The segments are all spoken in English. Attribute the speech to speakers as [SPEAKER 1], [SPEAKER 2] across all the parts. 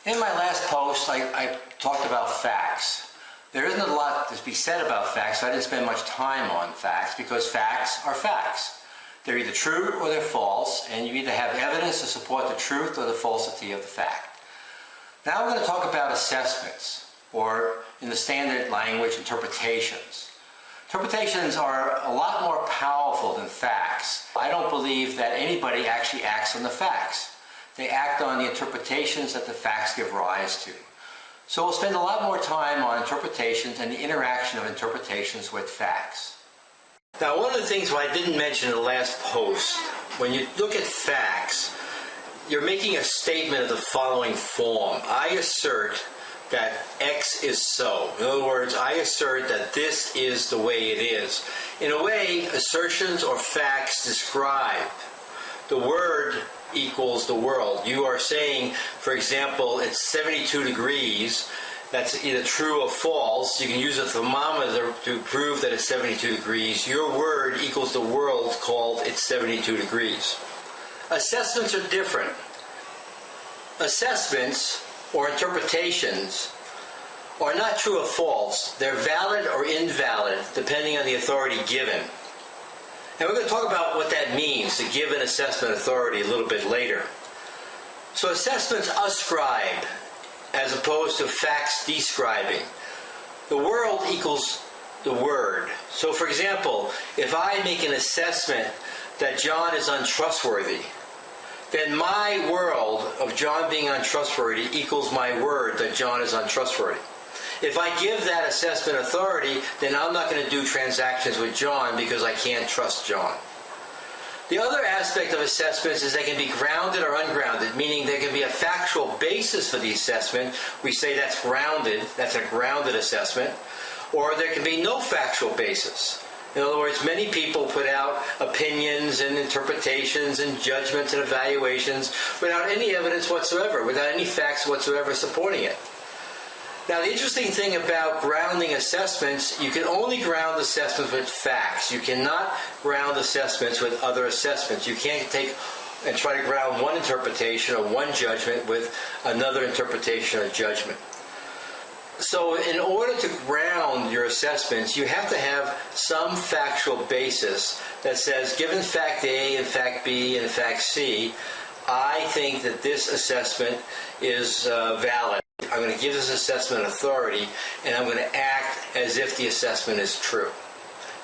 [SPEAKER 1] In my last post, I talked about facts. There isn't a lot to be said about facts, so I didn't spend much time on facts because facts are facts. They're either true or they're false, and you either have evidence to support the truth or the falsity of the fact. Now we're going to talk about assessments, or in the standard language, interpretations. Interpretations are a lot more powerful than facts. I don't believe that anybody actually acts on the facts. They act on the interpretations that the facts give rise to. So we'll spend a lot more time on interpretations and the interaction of interpretations with facts. Now, one of the things I didn't mention in the last post, when you look at facts, you're making a statement of the following form. I assert that X is so. In other words, I assert that this is the way it is. In a way, assertions or facts describe. The word equals the world. You are saying, for example, it's 72 degrees. That's either true or false. You can use a thermometer to prove that it's 72 degrees. Your word equals the world called it's 72 degrees. Assessments are different. Assessments or interpretations are not true or false. They're valid or invalid depending on the authority given. And we're going to talk about what that means to give an assessment authority a little bit later. So assessments ascribe as opposed to facts describing. The world equals the word. So for example, if I make an assessment that John is untrustworthy, then my world of John being untrustworthy equals my word that John is untrustworthy. If I give that assessment authority, then I'm not going to do transactions with John because I can't trust John. The other aspect of assessments is they can be grounded or ungrounded, meaning there can be a factual basis for the assessment. We say that's grounded, that's a grounded assessment, or there can be no factual basis. In other words, many people put out opinions and interpretations and judgments and evaluations without any evidence whatsoever, without any facts whatsoever supporting it. Now, the interesting thing about grounding assessments, you can only ground assessments with facts. You cannot ground assessments with other assessments. You can't take and try to ground one interpretation or one judgment with another interpretation or judgment. So in order to ground your assessments, you have to have some factual basis that says, given fact A and fact B and fact C, I think that this assessment is valid. I'm going to give this assessment authority, and I'm going to act as if the assessment is true.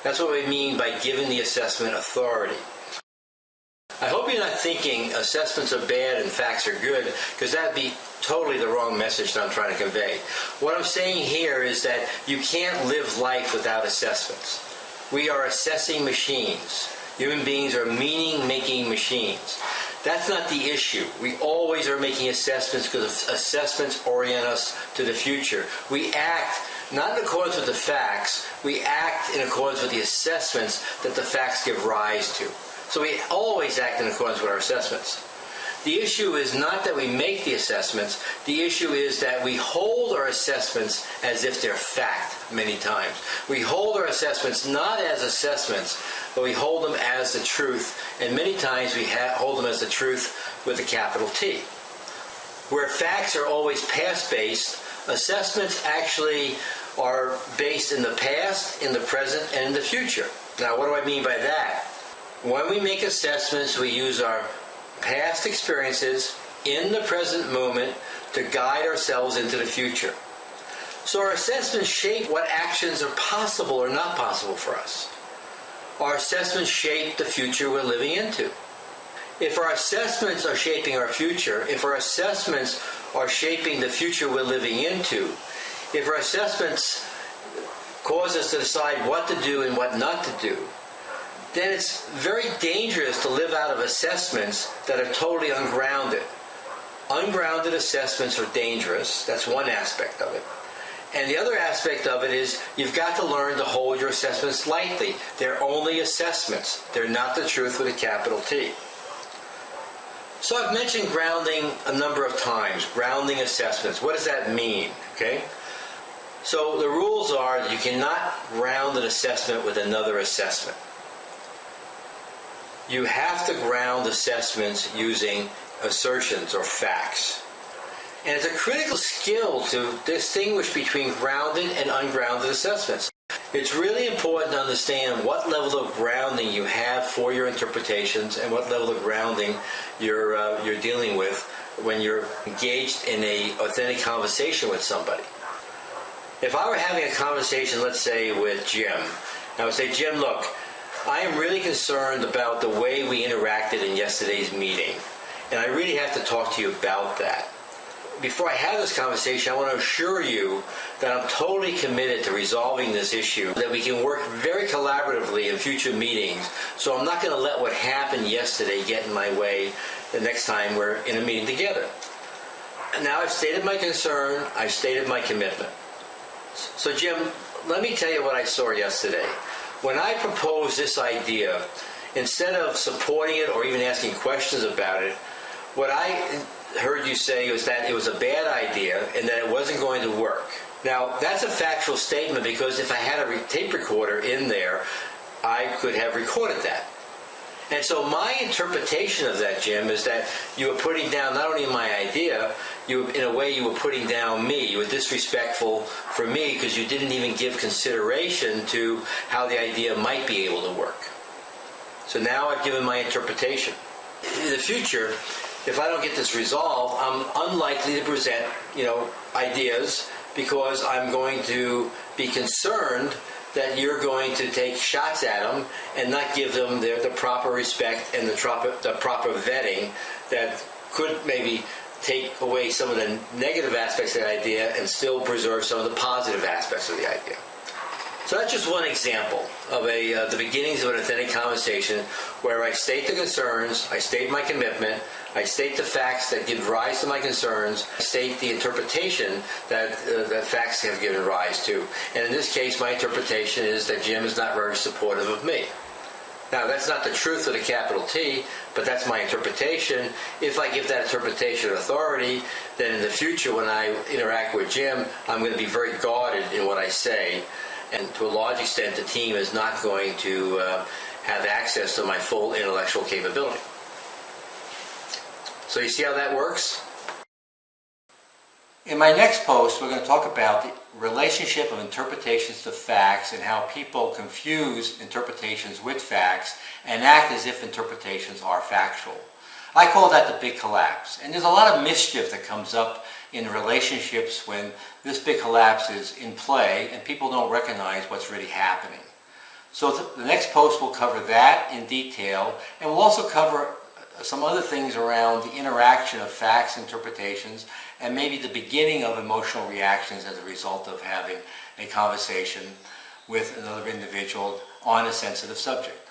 [SPEAKER 1] That's what we mean by giving the assessment authority. I hope you're not thinking assessments are bad and facts are good, because that would be totally the wrong message that I'm trying to convey. What I'm saying here is that you can't live life without assessments. We are assessing machines. Human beings are meaning-making machines. That's not the issue. We always are making assessments because assessments orient us to the future. We act not in accordance with the facts, we act in accordance with the assessments that the facts give rise to. So we always act in accordance with our assessments. The issue is not that we make the assessments, the issue is that we hold our assessments as if they're fact many times. We hold our assessments not as assessments, but we hold them as the truth, and many times we hold them as the truth with a capital T. Where facts are always past-based, assessments actually are based in the past, in the present, and in the future. Now, what do I mean by that? When we make assessments, we use our past experiences in the present moment to guide ourselves into the future. So our assessments shape what actions are possible or not possible for us. Our assessments shape the future we're living into. If our assessments are shaping our future, if our assessments are shaping the future we're living into, if our assessments cause us to decide what to do and what not to do, then it's very dangerous to live out of assessments that are totally ungrounded. Ungrounded assessments are dangerous. That's one aspect of it. And the other aspect of it is you've got to learn to hold your assessments lightly. They're only assessments. They're not the truth with a capital T. So I've mentioned grounding a number of times, grounding assessments. What does that mean? Okay? So the rules are that you cannot ground an assessment with another assessment. You have to ground assessments using assertions or facts. And it's a critical skill to distinguish between grounded and ungrounded assessments. It's really important to understand what level of grounding you have for your interpretations and what level of grounding you're dealing with when you're engaged in an authentic conversation with somebody. If I were having a conversation, let's say, with Jim, I would say, Jim, look, I am really concerned about the way we interacted in yesterday's meeting, and I really have to talk to you about that. Before I have this conversation, I want to assure you that I'm totally committed to resolving this issue, that we can work very collaboratively in future meetings, so I'm not going to let what happened yesterday get in my way the next time we're in a meeting together. And now I've stated my concern, I've stated my commitment. So Jim, let me tell you what I saw yesterday. When I proposed this idea, instead of supporting it or even asking questions about it, what I heard you say was that it was a bad idea and that it wasn't going to work. Now, that's a factual statement because if I had a tape recorder in there, I could have recorded that. And so my interpretation of that, Jim, is that you were putting down not only my idea, in a way you were putting down me. You were disrespectful for me because you didn't even give consideration to how the idea might be able to work. So now I've given my interpretation. In the future, if I don't get this resolved, I'm unlikely to present, ideas because I'm going to be concerned that you're going to take shots at them and not give them the proper respect and the proper vetting that could maybe take away some of the negative aspects of the idea and still preserve some of the positive aspects of the idea. So that's just one example of the beginnings of an authentic conversation where I state the concerns, I state my commitment, I state the facts that give rise to my concerns, I state the interpretation that facts have given rise to. And in this case, my interpretation is that Jim is not very supportive of me. Now, that's not the truth with a capital T, but that's my interpretation. If I give that interpretation authority, then in the future when I interact with Jim, I'm going to be very guarded in what I say. And to a large extent, the team is not going to have access to my full intellectual capability. So you see how that works? In my next post, we're going to talk about the relationship of interpretations to facts and how people confuse interpretations with facts and act as if interpretations are factual. I call that the big collapse. And there's a lot of mischief that comes up in relationships when this big collapse is in play and people don't recognize what's really happening. So the next post will cover that in detail, and we'll also cover some other things around the interaction of facts, interpretations, and maybe the beginning of emotional reactions as a result of having a conversation with another individual on a sensitive subject.